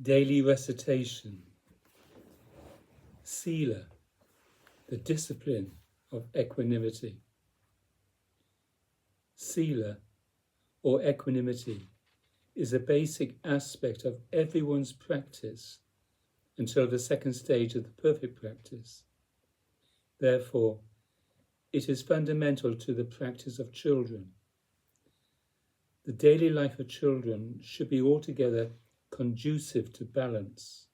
Daily recitation. Sila, the discipline of equanimity. Sila, or equanimity, is a basic aspect of everyone's practice until the second stage of the perfect practice. Therefore, it is fundamental to the practice of children. The daily life of children should be altogether conducive to balance,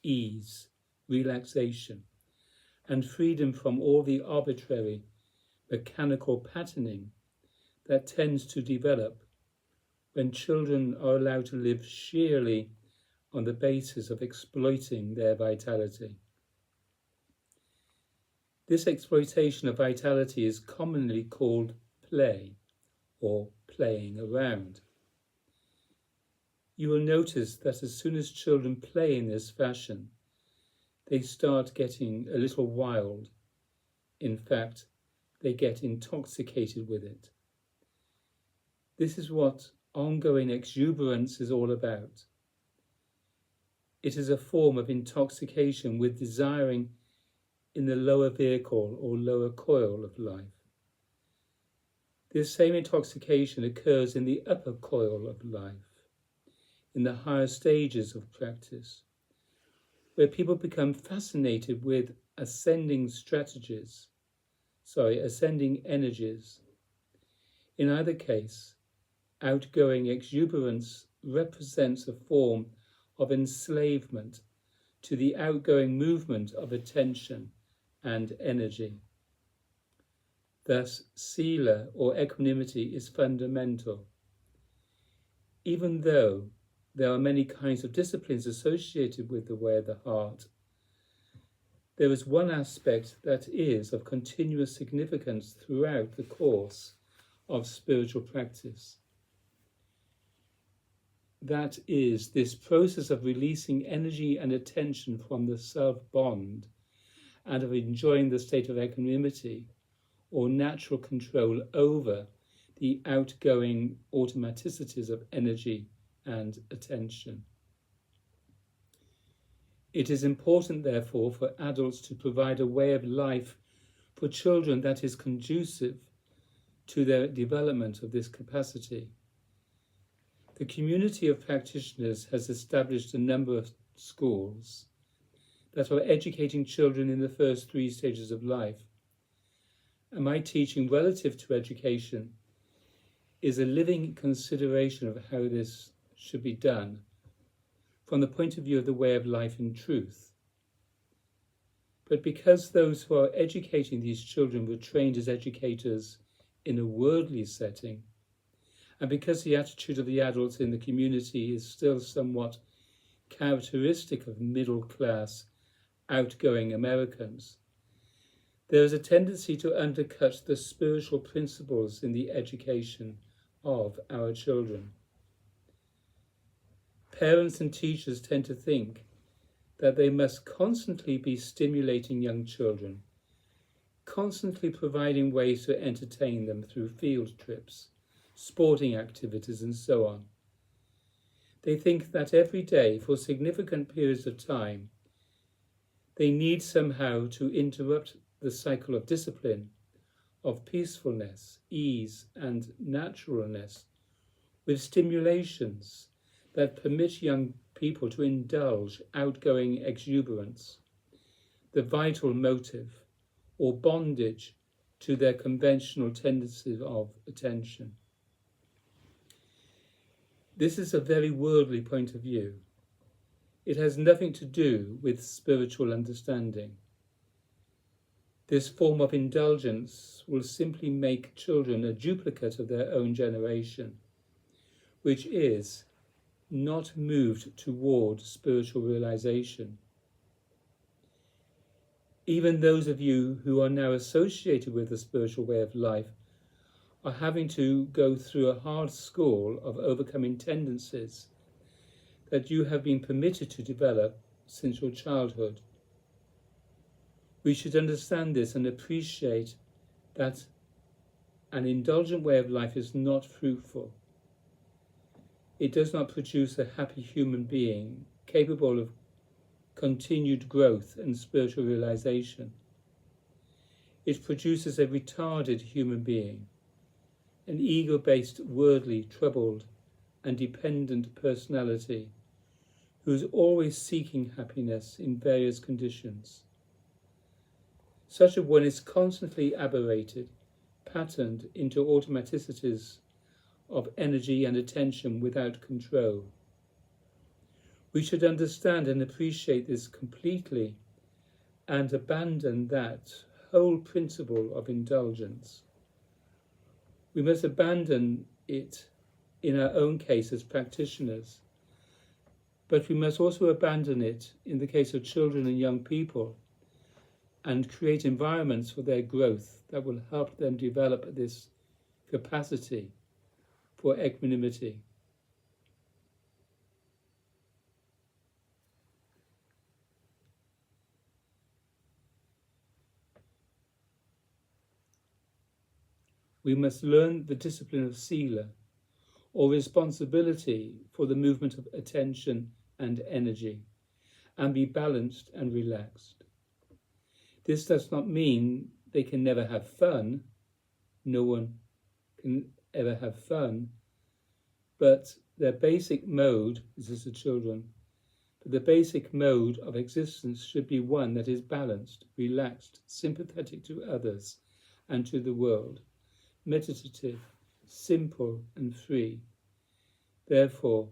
ease, relaxation, and freedom from all the arbitrary, mechanical patterning that tends to develop when children are allowed to live sheerly on the basis of exploiting their vitality. This exploitation of vitality is commonly called play or playing around. You will notice that as soon as children play in this fashion, they start getting a little wild. In fact, they get intoxicated with it. This is what ongoing exuberance is all about. It is a form of intoxication with desiring in the lower vehicle or lower coil of life. This same intoxication occurs in the upper coil of life, in the higher stages of practice, where people become fascinated with ascending energies. In either case, outgoing exuberance represents a form of enslavement to the outgoing movement of attention and energy. Thus, sila, or equanimity, is fundamental. Even though there are many kinds of disciplines associated with the way of the heart, there is one aspect that is of continuous significance throughout the course of spiritual practice. That is this process of releasing energy and attention from the self-bond and of enjoying the state of equanimity or natural control over the outgoing automaticities of energy and attention. It is important, therefore, for adults to provide a way of life for children that is conducive to their development of this capacity. The community of practitioners has established a number of schools that are educating children in the first 3 stages of life. And my teaching relative to education is a living consideration of how this should be done from the point of view of the way of life in truth. But because those who are educating these children were trained as educators in a worldly setting, and because the attitude of the adults in the community is still somewhat characteristic of middle-class, outgoing Americans, there is a tendency to undercut the spiritual principles in the education of our children. Parents and teachers tend to think that they must constantly be stimulating young children, constantly providing ways to entertain them through field trips, sporting activities, and so on. They think that every day, for significant periods of time, they need somehow to interrupt the cycle of discipline, of peacefulness, ease, and naturalness with stimulations that permit young people to indulge outgoing exuberance, the vital motive, or bondage to their conventional tendencies of attention. This is a very worldly point of view. It has nothing to do with spiritual understanding. This form of indulgence will simply make children a duplicate of their own generation, which is not moved toward spiritual realization. Even those of you who are now associated with the spiritual way of life are having to go through a hard school of overcoming tendencies that you have been permitted to develop since your childhood. We should understand this and appreciate that an indulgent way of life is not fruitful. It does not produce a happy human being capable of continued growth and spiritual realization. It produces a retarded human being, an ego-based, worldly, troubled, and dependent personality who is always seeking happiness in various conditions. Such a one is constantly aberrated, patterned into automaticities of energy and attention without control. We should understand and appreciate this completely and abandon that whole principle of indulgence. We must abandon it in our own case as practitioners, but we must also abandon it in the case of children and young people and create environments for their growth that will help them develop this capacity for equanimity. We must learn the discipline of sila, or responsibility for the movement of attention and energy, and be balanced and relaxed. This does not mean they can never have fun. No one can ever have fun, but their basic mode, this is the children, but the basic mode of existence should be one that is balanced, relaxed, sympathetic to others and to the world, meditative, simple and free. Therefore,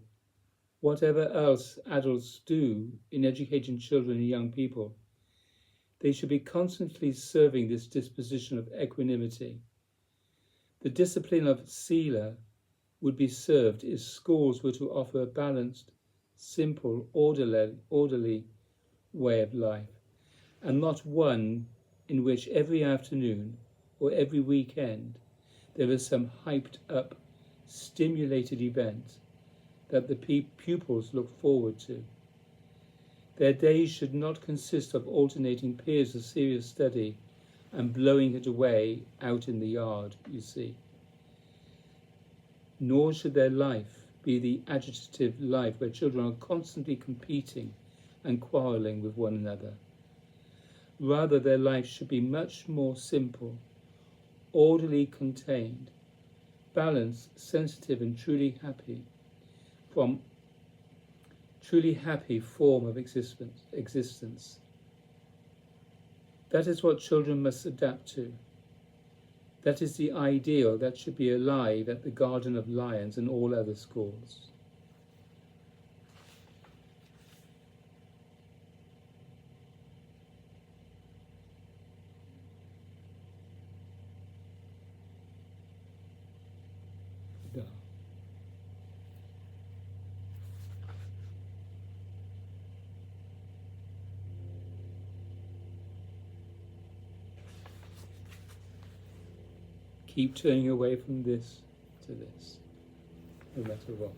whatever else adults do in educating children and young people, they should be constantly serving this disposition of equanimity. The discipline of sila would be served if schools were to offer a balanced, simple, orderly way of life, and not one in which every afternoon or every weekend there is some hyped up, stimulated event that the pupils look forward to. Their days should not consist of alternating periods of serious study and blowing it away out in the yard, you see. Nor should their life be the agitative life where children are constantly competing and quarrelling with one another. Rather, their life should be much more simple, orderly, contained, balanced, sensitive, and truly happy form of existence. That is what children must adapt to. That is the ideal that should be alive at the Garden of Lions and all other schools. Keep turning away from this to this, no matter what.